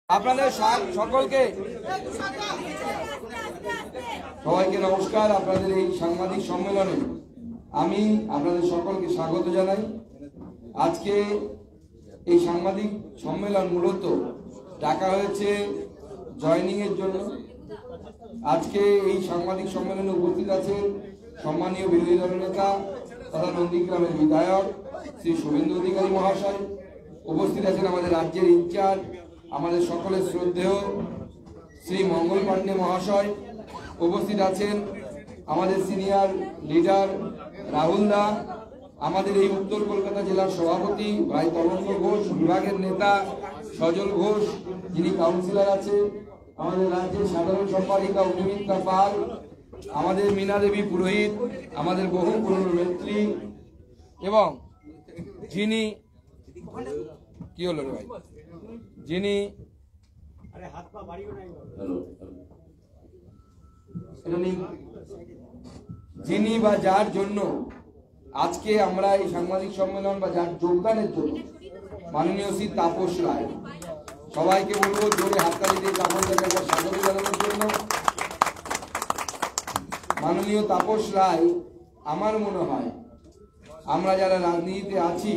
আপনাদের সকলকে সবাইকে নমস্কার। আপনাদের এই সাংবাদিক সম্মেলনে আমি আপনাদের সকলকে স্বাগত জানাই। আজকে এই সাংবাদিক সম্মেলন মূলত ডাকা হয়েছে জয়নিং এর জন্য। আজকে এই সাংবাদিক সম্মেলনে উপস্থিত আছেন সম্মানীয় বিরোধী দলনেতা তথা নন্দীগ্রামের বিধায়ক শ্রী শুভেন্দু অধিকারী মহাশয়, উপস্থিত আছেন আমাদের রাজ্যের ইনচার্জ আমাদের সকলের শ্রদ্ধেয় শ্রী মঙ্গল পাণ্ডে মহাশয়, উপস্থিত আছেন আমাদের সিনিয়র লিডার রাহুল দা, আমাদের এই উত্তর কলকাতা জেলার সভাপতি ভাই তরঙ্গ ঘোষ, বিভাগের নেতা সজল ঘোষ যিনি কাউন্সিলর আছে, আমাদের রাজ্যের সাধারণ সম্পাদিকা অগ্নিমিত্রা পাল, আমাদের মীনা দেবী পুরোহিত, আমাদের বহু পুরনো নেত্রী এবং যিনি কি হলো রে ভাই যিনি বা যার জন্য আজকে আমরা এই সাংবাদিক সম্মেলন বা যার যোগদানের জন্য মাননীয় শ্রী তাপস রায়, সবাইকে বলবো জোরে হাততালি দিয়ে তাপস রায়কে স্বাগত জানানোর জন্য। মাননীয় তাপস রায়, আমার মনে হয় আমরা যারা রাজনীতিতে আছি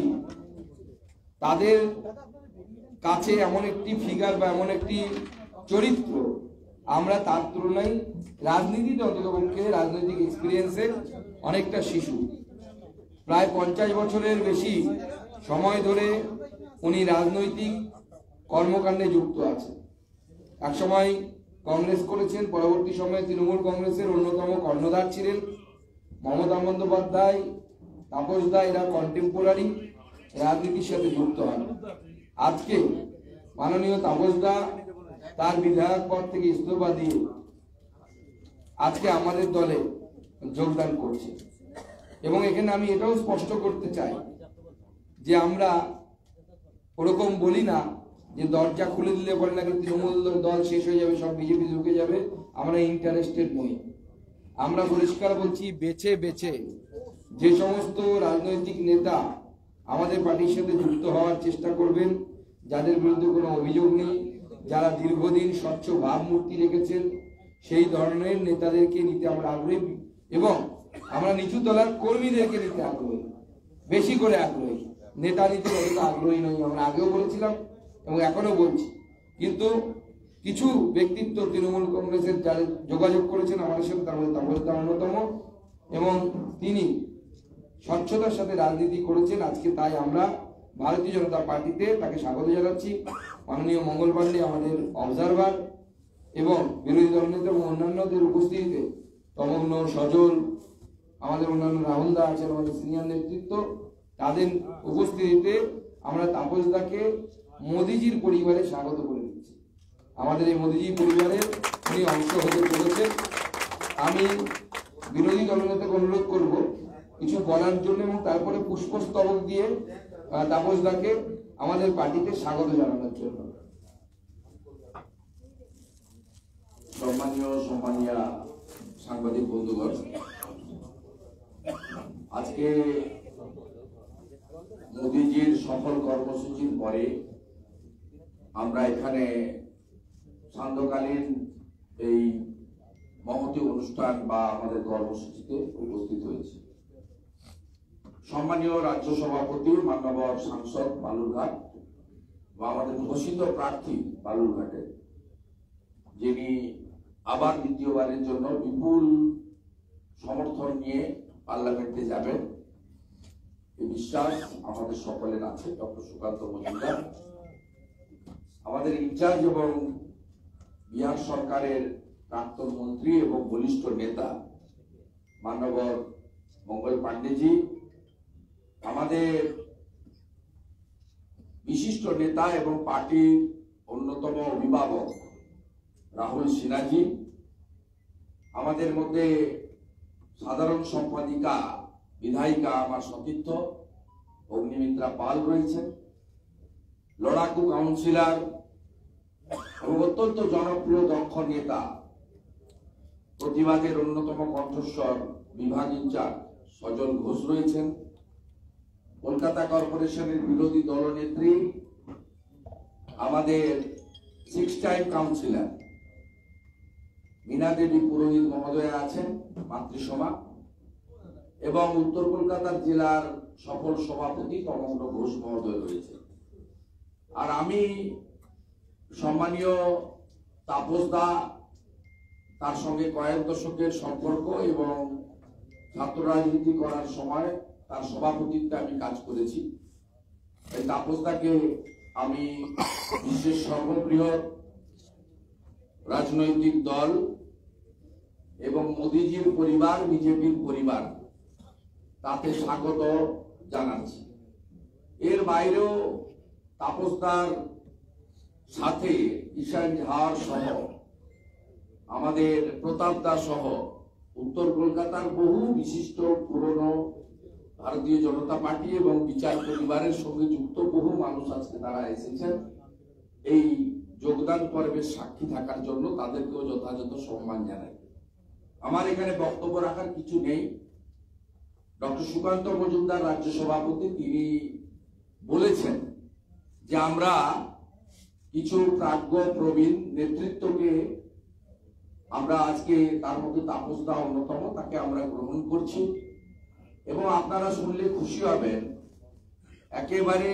তাদের কাছে এমন একটি ফিগার বা এমন একটি চরিত্র, আমরা তার তুলনায় রাজনীতিতে অন্ততপক্ষে রাজনৈতিক এক্সপিরিয়েন্সে অনেকটা শিশু। প্রায় 50 বছরের বেশি সময় ধরে উনি রাজনৈতিক কর্মকাণ্ডে যুক্ত আছেন। একসময় কংগ্রেস করেছেন, পরবর্তী সময়ে তৃণমূল কংগ্রেসের অন্যতম কর্ণধার ছিলেন। মমতা বন্দ্যোপাধ্যায়, তাপস দা এরা কন্টেম্পোরারি রাজনীতির সাথে যুক্ত হন। আজকে মাননীয় তাপস দা তার বিধায়ক পদ থেকে ইস্তফা দিয়ে আজকে আমাদের দলে যোগদান করছে এবং এখানে আমি এটাও স্পষ্ট করতে চাই যে আমরা ওরকম বলি না যে দরজা খুলে দিলে পরে নাকি তৃণমূল দল শেষ হয়ে যাবে, সব বিজেপি ঢুকে যাবে। আমরা ইন্টারেস্টেড নই। আমরা পরিষ্কার বলছি, বেছে বেছে যে সমস্ত রাজনৈতিক নেতা আমাদের পার্টির সাথে যুক্ত হওয়ার চেষ্টা করবেন, যাদের বিরুদ্ধে কোনো অভিযোগ নেই, যারা দীর্ঘদিন স্বচ্ছ ভাবমূর্তি রেখেছেন, সেই ধরনের নেতাদেরকে নিতে আমরা আগ্রহী এবং আমরা নিচু তলার কর্মীদেরকে নিতে আগ্রহী, বেশি করে আগ্রহী। নেতা নিতে অতটা আগ্রহী নই, আমরা আগেও বলেছিলাম এবং এখনো বলছি। কিন্তু কিছু ব্যক্তিত্ব তৃণমূল কংগ্রেসের যারা যোগাযোগ করেছেন আমাদের সাথে, তার মধ্যে তাপস দা অন্যতম এবং তিনি স্বচ্ছতার সাথে রাজনীতি করেছেন। আজকে তাই আমরা ভারতীয় জনতা পার্টিতে তাকে স্বাগত জানাচ্ছি। মাননীয় মঙ্গল পাণ্ডে আমাদের অবজারভার এবং বিরোধী দলনেতা এবং অন্যান্যদের উপস্থিতিতে তমগ্ন, সজল, আমাদের অন্যান্য রাহুল দা আছেন, আমাদের সিনিয়র নেতৃত্ব, তাদের উপস্থিতিতে আমরা তাপস দাকে মোদিজির পরিবারে স্বাগত করে দিচ্ছি। আমাদের এই মোদিজি পরিবারের উনি অংশ হতে চলেছেন। আমি বিরোধী দলনেতাকে অনুরোধ করব কিছু বলার জন্য এবং তারপরে পুষ্পস্তবক দিয়ে তাপস দাকে আমাদের পার্টিতে স্বাগত জানানোর জন্য। সম্মানীয় সাংবাদিক বন্ধুগণ, আজকে মোদিজির সফল কর্মসূচির পরে আমরা এখানে সান্ধ্যকালীন এই মহতী অনুষ্ঠান বা আমাদের কর্মসূচিতে উপস্থিত হয়েছি। সম্মানীয় রাজ্য সভাপতি, মাননীয় সাংসদ বালুরঘাট বা আমাদের ঘোষিত প্রার্থী বালুরঘাটে, যিনি আবার দ্বিতীয়বারের জন্য বিপুল সমর্থন নিয়ে পার্লামেন্টে যাবেন, এই বিশ্বাস আমাদের সকলের আছে। ডক্টর সুকান্ত মজুমদার আমাদের ইনচার্জ এবং বিহার সরকারের প্রাক্তন মন্ত্রী এবং বলিষ্ঠ নেতা মাননীয় মঙ্গল পাণ্ডেজি, আমাদের বিশিষ্ট নেতা এবং পার্টির অন্যতম অভিভাবক রাহুল সিনহাজি, আমাদের মধ্যে সাধারণ সম্পাদিকা বিধায়িকা আমার সতীর্থ অগ্নিমিত্রা পাল রয়েছেন, লড়াকু কাউন্সিলর এবং অত্যন্ত জনপ্রিয় দক্ষ নেতা, প্রতিবাদের অন্যতম কণ্ঠস্বর বিভাগ ইনচার্জ সজল ঘোষ রয়েছেন, কলকাতা কর্পোরেশনের বিরোধী দলনেত্রী আমাদের 6 টাইম কাউন্সিলর মীনা দেবী পুরোহিত মহোদয়া আছেন মাতৃসভা, এবং উত্তর কলকাতার জেলার সফল সভাপতি তমগ্ন ঘোষ মহোদয় রয়েছে। আর আমি সম্মানীয় তাপস দা, তার সঙ্গে কয়েক দশকের সম্পর্ক এবং ছাত্র রাজনীতি করার সময় তার সভাপতিত্বে আমি কাজ করেছি। এই তাপস দাকে আমি বিশ্বের সর্ববৃহৎ রাজনৈতিক দল এবং মোদিজির পরিবার, বিজেপির পরিবার, তাতে স্বাগত জানাচ্ছি। এর বাইরেও তাপসদার সাথে ঈশান ঝাড় সহ, আমাদের প্রতাপ দা সহ উত্তর কলকাতার বহু বিশিষ্ট পুরনো ভারতীয় জনতা পার্টি এবং বিচার পরিবারের সঙ্গে যুক্ত বহু মানুষ আজকে তারা এসেছেন এই যোগদান পর্বের সাক্ষী থাকার জন্য। তাদেরকেও যথাযথ সম্মান জানাই। আমার এখানে বক্তব্য রাখার কিছু নেই। ডক্টর সুকান্ত মজুমদার রাজ্য সভাপতি, তিনি বলেছেন যে আমরা কিছু প্রাজ্ঞ প্রবীণ নেতৃত্বকে আমরা আজকে, তার মধ্যে তাপস দা অন্যতম, তাকে আমরা গ্রহণ করছি। এবং আপনারা শুনলে খুশি হবেন, একেবারে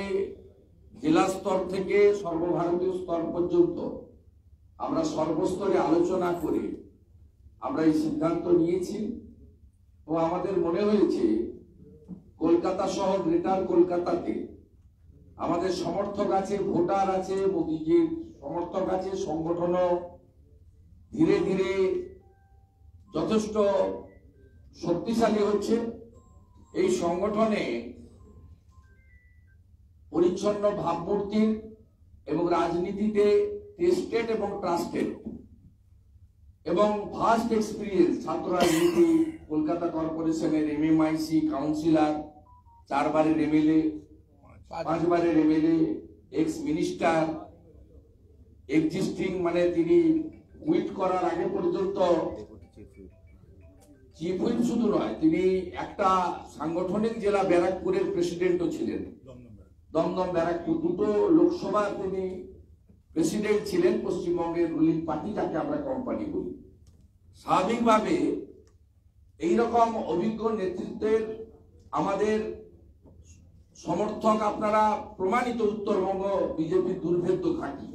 জেলা স্তর থেকে সর্বভারতীয় স্তর পর্যন্ত আমরা সর্বস্তরে আলোচনা করে আমরা এই সিদ্ধান্ত নিয়েছি। ও আমাদের মনে হয়েছে কলকাতা সহ গ্রেটার কলকাতাতে আমাদের সমর্থক আছে, ভোটার আছে, মোদিজির সমর্থক আছে, সংগঠনও ধীরে ধীরে যথেষ্ট শক্তিশালী হচ্ছে। এই সংগঠনে পরিচ্ছন্ন ভাবমূর্তির এবং রাজনীতিতে টেস্টেড এবং ট্রাস্টেড এবং ভাস্ট এক্সপিরিয়েন্স ছাত্র রাজনীতি, কলকাতা কর্পোরেশনের MMIC কাউন্সিলর, 4 বারের MLA, 5 বারের MLA, এক্স মিনিস্টার, এক্সিস্টিং মানে তিনি উইট করার আগে পর্যন্ত চিফ হুইপ শুধু নয়, তিনি একটা সাংগঠনিক জেলা ব্যারাকপুরের প্রেসিডেন্টও ছিলেন। দমদম ব্যারাকপুর দুটো লোকসভা তিনি প্রেসিডেন্ট ছিলেন পশ্চিমবঙ্গের রুলিং পার্টি, যাকে আমরা কোম্পানি বলি। স্বাভাবিকভাবে এইরকম অভিজ্ঞ নেতৃত্বের আমাদের সমর্থক আপনারা প্রমাণিত। উত্তরবঙ্গ বিজেপির দুর্ভেদ্য ঘাঁটি,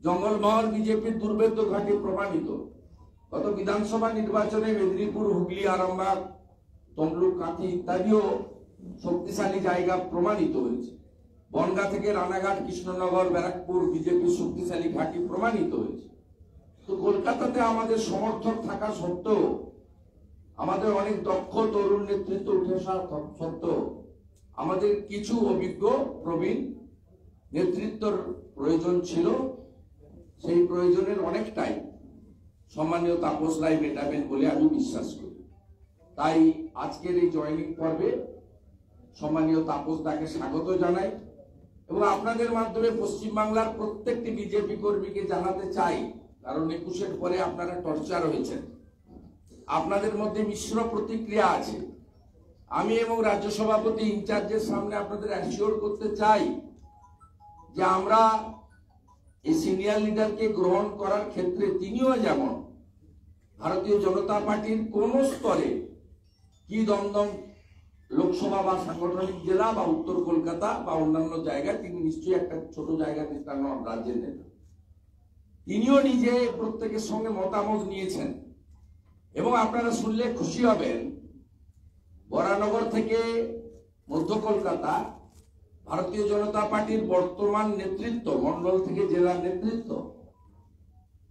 জঙ্গলমহল বিজেপির দুর্ভেদ্য ঘাঁটি প্রমাণিত। গত বিধানসভা নির্বাচনে মেদিনীপুর, হুগলি, আরামবাগ, তমলুক, কাঁথি ইত্যাদিও শক্তিশালী জায়গা প্রমাণিত হয়েছে। বনগাঁ থেকে রানাঘাট, কৃষ্ণনগর, ব্যারাকপুর বিজেপির শক্তিশালী ঘাঁটি প্রমাণিত হয়েছে। তো কলকাতাতে আমাদের সমর্থক থাকা সত্ত্বেও, আমাদের অনেক দক্ষ তরুণ নেতৃত্ব উঠে আসা সত্ত্বেও, আমাদের কিছু অভিজ্ঞ প্রবীণ নেতৃত্বর প্রয়োজন ছিল। সেই প্রয়োজনের অনেকটাই সম্মানীয় তাপস রায় মেটাবেন বলে আমি বিশ্বাস করি। তাই আজকের এই জয়েনিং পর্বে সম্মানীয় তাপস দাকে স্বাগত জানাই এবং আপনাদের মাধ্যমে পশ্চিমবাংলার প্রত্যেকটি বিজেপি কর্মীকে জানাতে চাই, কারণ 21-এর পরে আপনারা টর্চার হয়েছেন, আপনাদের মধ্যে মিশ্র প্রতিক্রিয়া আছে। আমি এবং রাজ্য সভাপতি ইনচার্জের সামনে আপনাদের অ্যাসিওর করতে চাই যে আমরা এই সিনিয়র লিডারকে গ্রহণ করার ক্ষেত্রে তিনিও যেমন ভারতীয় জনতা পার্টির কোন স্তরে, কি দমদম লোকসভা বা সাংগঠনিক জেলা বা উত্তর কলকাতা বা অন্যান্য জায়গায়, তিনি নিশ্চয়ই একটা ছোট জায়গা নেতা নন, রাজ্যের নেতা। তিনিও নিজে প্রত্যেকের সঙ্গে মতামত নিয়েছেন এবং আপনারা শুনলে খুশি হবেন, বরানগর থেকে মধ্য কলকাতা ভারতীয় জনতা পার্টির বর্তমান নেতৃত্ব, মন্ডল থেকে জেলার নেতৃত্ব,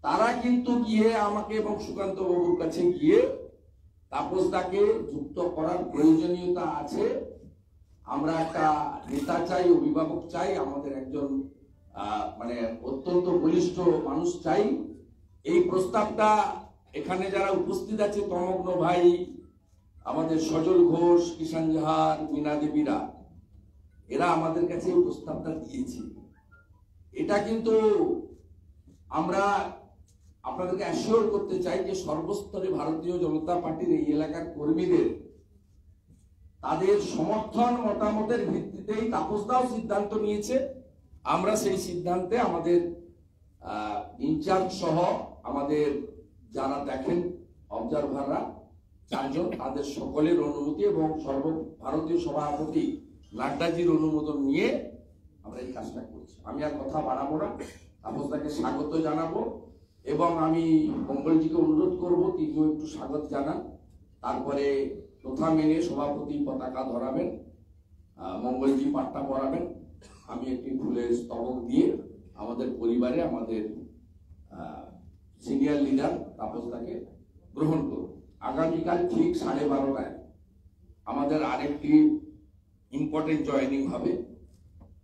তারা কিন্তু গিয়ে আমাকে এবং সুকান্ত বাবুর কাছে গিয়ে তাপস দাকে যুক্ত করার প্রয়োজনীয়তা আছে, আমরা একটা নেতা চাই, অভিভাবক চাই, আমাদের একজন মানে অত্যন্ত বলিষ্ঠ মানুষ চাই। এই প্রস্তাবটা এখানে যারা উপস্থিত আছে, তমগ্ন ভাই, আমাদের সজল ঘোষ, কিষান ঝাড়, মীনা দেবীরা, এরা আমাদের কাছে এই প্রস্তাবটা দিয়েছে। এটা কিন্তু আমরা আপনাদেরকে অ্যাসিওর করতে চাই যে সর্বস্তরে ভারতীয় জনতা পার্টির এই এলাকার কর্মীদের তাদের সমর্থন মতামতের ভিত্তিতেই তাপসদাও সিদ্ধান্ত নিয়েছে। আমরা সেই সিদ্ধান্তে আমাদের ইনচার্জ সহ আমাদের যারা দেখেন অবজারভাররা 4 জন, তাদের সকলের অনুমতি এবং সর্বভারতীয় সভাপতি নাড্ডাজির অনুমোদন নিয়ে আমরা এই কাজটা করছি। আমি আর কথা বাড়াবো না, তাপসদাকে স্বাগত জানাবো এবং আমি মঙ্গলজিকে অনুরোধ করব তিনিও একটু স্বাগত জানান। তারপরে প্রথা মেনে সভাপতি পতাকা ধরাবেন, মঙ্গলজি পাট্টা পরাবেন, আমি একটি ফুলের স্তবক দিয়ে আমাদের পরিবারে আমাদের সিনিয়র লিডার তাপসদাকে গ্রহণ করব। আগামীকাল ঠিক 12:30টায় আমাদের আরেকটি ইম্পর্টেন্ট জয়েনিং হবে।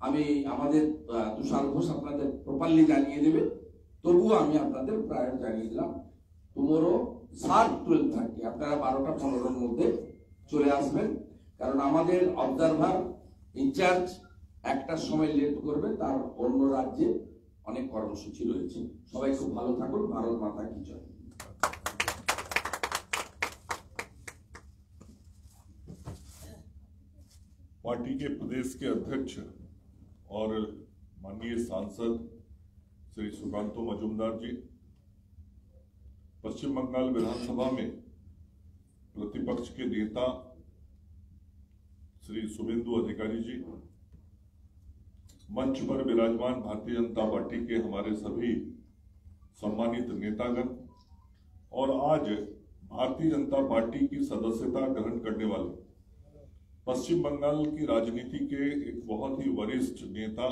আমি আমাদের তুষার ঘোষ আপনাদের প্রপারলি জানিয়ে দেবে, তবুও আমি আপনাদের প্রায় জানিয়ে দিলাম টুমোরো শার্প 12:30 আপনারা 12:15-র মধ্যে চলে আসবেন, কারণ আমাদের অবজারভার ইনচার্জ 1টার সময় লেট করবে, তার অন্য রাজ্যে অনেক কর্মসূচি রয়েছে। সবাই খুব ভালো থাকুন। ভারত মাতা কি জয়। पार्टी के प्रदेश के अध्यक्ष और माननीय सांसद श्री सुकांतो मजूमदार जी, पश्चिम बंगाल विधानसभा में प्रतिपक्ष के नेता श्री शुभेंदु अधिकारी जी, मंच पर विराजमान भारतीय जनता पार्टी के हमारे सभी सम्मानित नेतागण और आज भारतीय जनता पार्टी की सदस्यता ग्रहण करने वाले पश्चिम बंगाल की राजनीति के एक बहुत ही वरिष्ठ नेता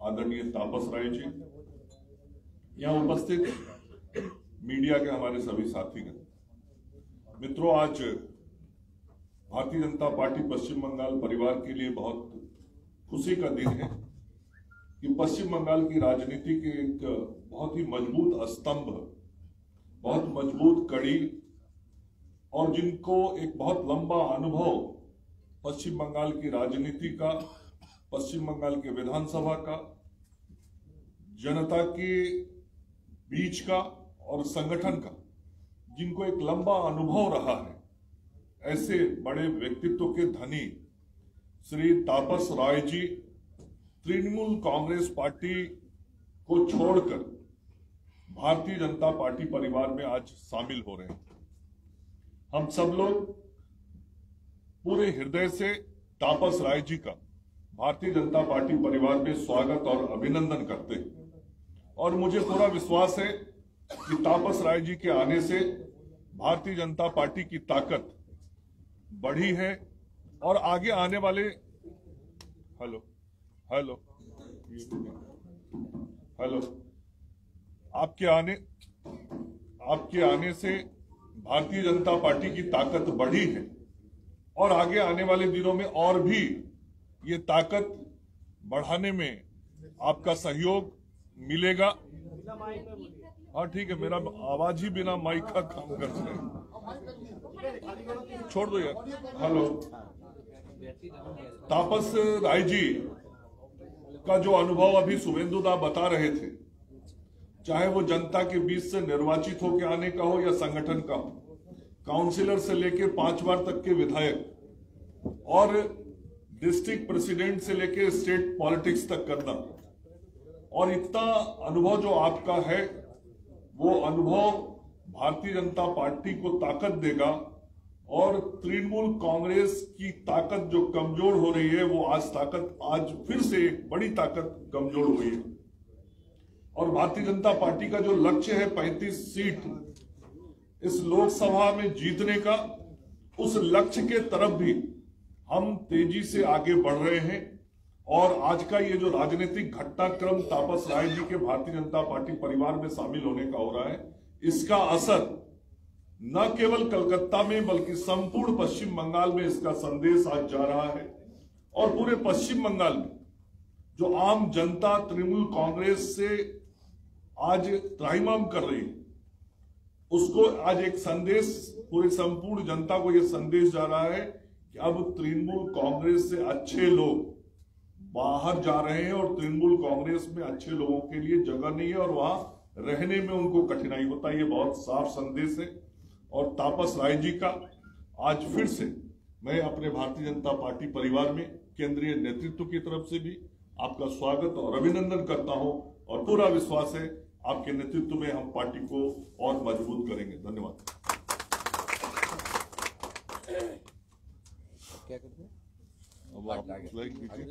आदरणीय तापस राय जी, यहाँ उपस्थित मीडिया के हमारे सभी साथीगण, मित्रों, आज भारतीय जनता पार्टी पश्चिम बंगाल परिवार के लिए बहुत खुशी का दिन है कि पश्चिम बंगाल की राजनीति के एक बहुत ही मजबूत स्तंभ, बहुत मजबूत कड़ी और जिनको एक बहुत लंबा अनुभव पश्चिम बंगाल की राजनीति का, पश्चिम बंगाल के विधानसभा का, जनता के बीच का और संगठन का, जिनको एक लंबा अनुभव रहा है, ऐसे बड़े व्यक्तित्व के धनी श्री तापस राय जी तृणमूल कांग्रेस पार्टी को छोड़कर भारतीय जनता पार्टी परिवार में आज शामिल हो रहे हैं। हम सब लोग पूरे हृदय से तापस राय जी का भारतीय जनता पार्टी परिवार में स्वागत और अभिनंदन करते हैं और मुझे पूरा विश्वास है कि तापस राय जी के आने से भारतीय जनता पार्टी की ताकत बढ़ी है और आगे आने वाले हेलो आपके आने से भारतीय जनता पार्टी की ताकत बढ़ी है और आगे आने वाले दिनों में और भी ये ताकत बढ़ाने में आपका सहयोग मिलेगा। हाँ ठीक है, मेरा आवाज ही बिना माइक का काम करता है, छोड़ दो यार। हेलो, तापस राय जी का जो अनुभव अभी शुभेंदु दा बता रहे थे, चाहे वो जनता के बीच से निर्वाचित होकर आने का हो या संगठन का हो, काउंसिलर से लेकर 5 बार तक के विधायक और डिस्ट्रिक्ट प्रेसिडेंट से लेकर स्टेट पॉलिटिक्स तक करना, और इतना अनुभव जो आपका है, वो अनुभव भारतीय जनता पार्टी को ताकत देगा और तृणमूल कांग्रेस की ताकत जो कमजोर हो रही है, वो आज फिर से एक बड़ी ताकत कमजोर हुई है। और भारतीय जनता पार्टी का जो लक्ष्य है 35 सीट इस लोकसभा में जीतने का, उस लक्ष्य के तरफ भी हम तेजी से आगे बढ़ रहे हैं। और आज का ये जो राजनीतिक घटनाक्रम तापस राय जी के भारतीय जनता पार्टी परिवार में शामिल होने का हो रहा है, इसका असर न केवल कलकत्ता में बल्कि संपूर्ण पश्चिम बंगाल में इसका संदेश आज जा रहा है। और पूरे पश्चिम बंगाल में जो आम जनता तृणमूल कांग्रेस से आज त्राहिमाम कर रही है, उसको आज एक संदेश पूरे संपूर्ण जनता को यह संदेश जा रहा है कि अब तृणमूल कांग्रेस से अच्छे लोग बाहर जा रहे हैं और तृणमूल कांग्रेस में अच्छे लोगों के लिए जगह नहीं है और वहां रहने में उनको कठिनाई होता है। ये बहुत साफ संदेश है। और तापस राय जी का आज फिर से मैं अपने भारतीय जनता पार्टी परिवार में केंद्रीय नेतृत्व की तरफ से भी आपका स्वागत और अभिनंदन करता हूं और पूरा विश्वास है आपके नेतृत्व में हम पार्टी को और मजबूत करेंगे। धन्यवाद। क्या करते हैं? अब आप फ्लैग दीजिए,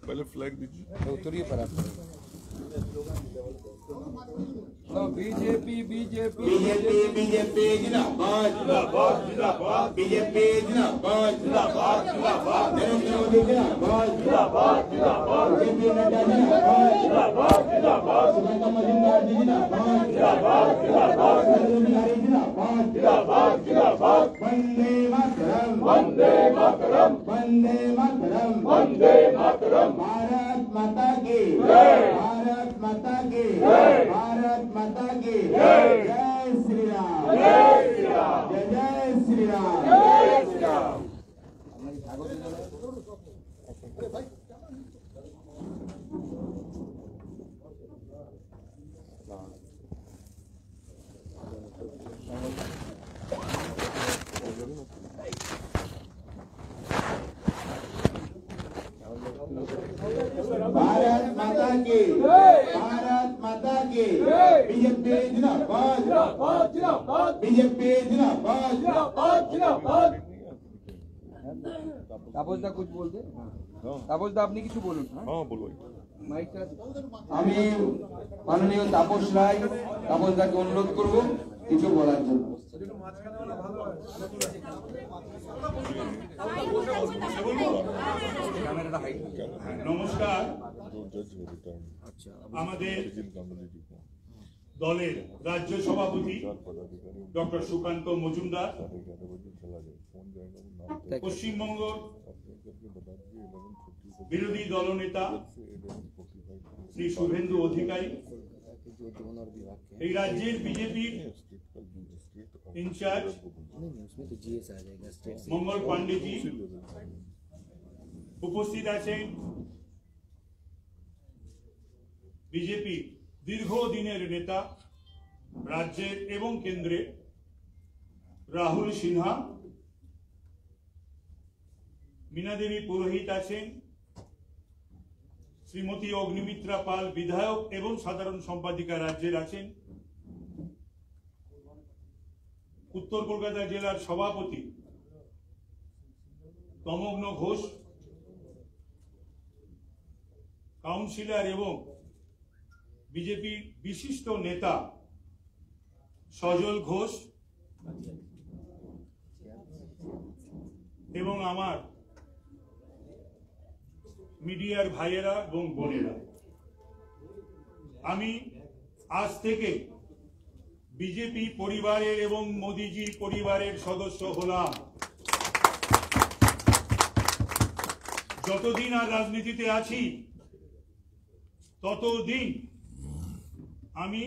पहले फ्लैग दीजिए। उतरिए पर आप। बीजेपी बीजेपी बीजेपी बीजेपी जिंदाबाद जिंदाबाद जिंदाबाद बीजेपी जिंदाबाद जिंदाबाद जिंदाबाद नरेंद्र मोदी जिंदाबाद जिंदाबाद जिंदाबाद जेपी नड्डा जिंदाबाद जिंदाबाद जिंदाबाद सुगंधा मजूमदार जी जिंदाबाद जिंदाबाद जिंदाबाद नरेंद्र बिहारी जिंदाबाद जिंदाबाद जिंदाबाद वंदे मातरम वंदे मातरम वंदे मातरम वंदे मातरम भारत माता की जय भारत माता की जय भारत माता की जय जय श्री राम जय श्री राम जय जय श्री राम जय श्री राम। भारत माता की भारत माता की बीजेपी जिंदाबाद जिंदाबाद जिंदाबाद बीजेपी जिंदाबाद जिंदाबाद जिंदाबाद। তাপসদা कुछ बोल दे। তাপসদা আপনি কিছু বলুন। हाँ बोलो। মাইকটা আমি মাননীয় তাপস রায় তাপসদাকে অনুরোধ করব কিছু বলার জন্য। ক্যামেরাটা হাইড। নমস্কার। আমাদের দলের রাজ্য সভাপতি ডক্টর সুকান্ত মজুমদার, পশ্চিমবঙ্গ বিরোধী দলনেতা শ্রী শুভেন্দু অধিকারী, এই রাজ্যের বিজেপির ইনচার্জ মঙ্গল পান্ডেজি, উপস্থিত আছেন বিজেপি দীর্ঘদিনের নেতা রাজ্যের এবং কেন্দ্রে রাহুল সিনহা, মীনা দেবী পুরোহিত আছেন, শ্রীমতী অগ্নিমিত্রা পাল বিধায়ক এবং সাধারণ সম্পাদিকা রাজ্যের আছেন, উত্তর কলকাতা জেলার সভাপতি তমগ্ন ঘোষ, কাউন্সিলর এবং বিজেপির বিশিষ্ট নেতা সজল ঘোষ এবং আমার মিডিয়ার ভাইয়েরা এবং বোনেরা, আমি আজ থেকে বিজেপি পরিবারের এবং মোদিজি পরিবারের সদস্য হলাম। যতদিন আর রাজনীতিতে আছি ততদিন আমি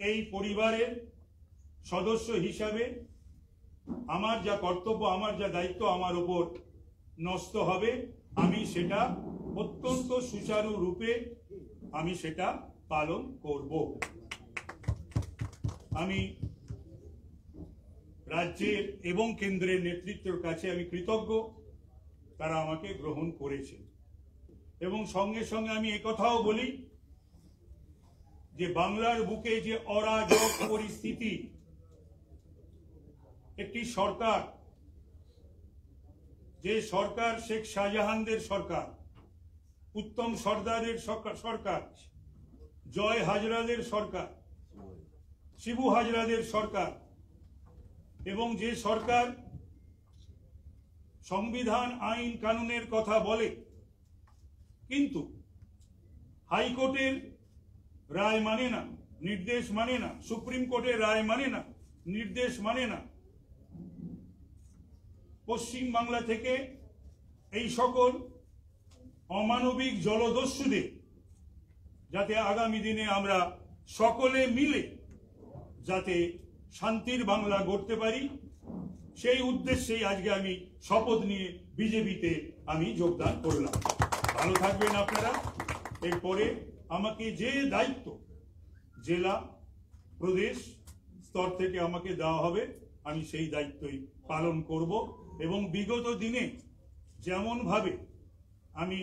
এই পরিবারের সদস্য হিসাবে আমার যা কর্তব্য, আমার যা দায়িত্ব আমার উপর ন্যস্ত হবে, আমি সেটা অত্যন্ত সুচারু রূপে আমি সেটা পালন করব। আমি রাজ্যের এবং কেন্দ্রের নেতৃত্বের কাছে আমি কৃতজ্ঞ, তারা আমাকে গ্রহণ করেছে। এবং সঙ্গে সঙ্গে আমি একথাও বলি যে বাংলার বুকে যে অরাজক পরিস্থিতি, একটি সরকার, যে সরকার শেখ শাহজাহানদের সরকার, উত্তম সর্দারের সরকার, জয় হাজরাদের সরকার, শিবু হাজরাদের সরকার, এবং যে সরকার সংবিধান আইন কানুনের কথা বলে কিন্তু হাইকোর্টের রায় মানে না, নির্দেশ মানে না, সুপ্রিম কোর্টের রায় মানে না, নির্দেশ মানে না, পশ্চিম বাংলা থেকে এই সকল অমানবিক জলদস্যুদের যাতে আগামী দিনে আমরা সকলে মিলে যাতে শান্তির বাংলা গড়তে পারি, সেই উদ্দেশ্যেই আজকে আমি শপথ নিয়ে বিজেপিতে আমি যোগদান করলাম। ভালো থাকবেন আপনারা। এরপরে আমাকে যে দায়িত্ব জেলা প্রদেশ স্তর থেকে আমাকে দেওয়া হবে আমি সেই দায়িত্বই পালন করব। এবং বিগত দিনে যেমন ভাবে আমি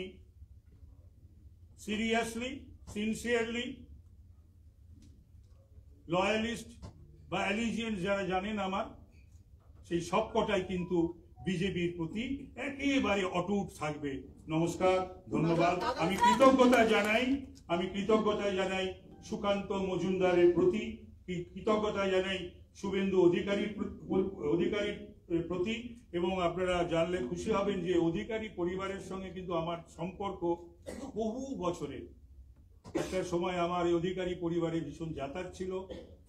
সিরিয়াসলি সিনসিয়ারলি লয়ালিস্ট বা অ্যালিজিয়েন্স যারা জানেন আমার, সেই সবকটাই কিন্তু বিজেপির প্রতি একেবারে অটুট থাকবে। নমস্কার, ধন্যবাদ। আমি কৃতজ্ঞতা জানাই সুকান্ত মজুমদারের প্রতি, কৃতজ্ঞতা জানাই শুভেন্দু অধিকারীর প্রতি, এবং আপনারা জানলে খুশি হবেন যে অধিকারী পরিবারের সঙ্গে কিন্তু আমার সম্পর্ক বহু বছরের। একটা সময় আমার এই অধিকারী পরিবারে ভীষণ যাতায়াত ছিল,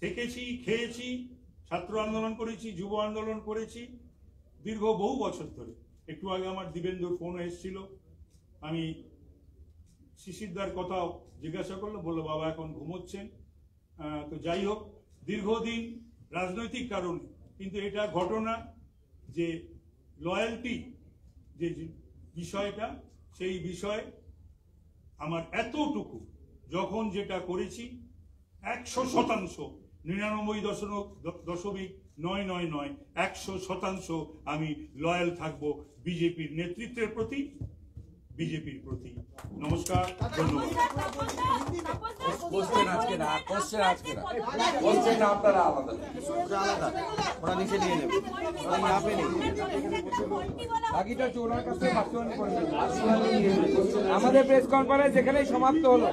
থেকেছি, খেয়েছি, ছাত্র আন্দোলন করেছি, যুব আন্দোলন করেছি দীর্ঘ বহু বছর ধরে। একটু আগে আমার দিবেন্দুর ফোন এসেছিল, আমি শিশিরদার কথাও জিজ্ঞাসা করলো, বললো বাবা এখন ঘুমোচ্ছেন। তো যাই হোক, দীর্ঘদিন রাজনৈতিক কারণে, কিন্তু এটা ঘটনা যে লয়্যালটি যে বিষয়টা, সেই বিষয়ে আমার এতটুকু যখন যেটা করেছি 100%, 99.999, 100% আমি লয়াল থাকবো বিজেপির নেতৃত্বের প্রতি, বিজেপির প্রতি। নমস্কার, ধন্যবাদ। কোশ্চেন আজকে না, কোশ্চেন আপনারা আলাদা। ওরা নিচে নিয়ে নেবে, ওরা यहाँ पे नहीं। বাকিটা হচ্ছে ওনার কাছে পার্সোনালি করে নেবে। আমাদের প্রেস কনফারেন্স এখানেই সমাপ্ত হলো।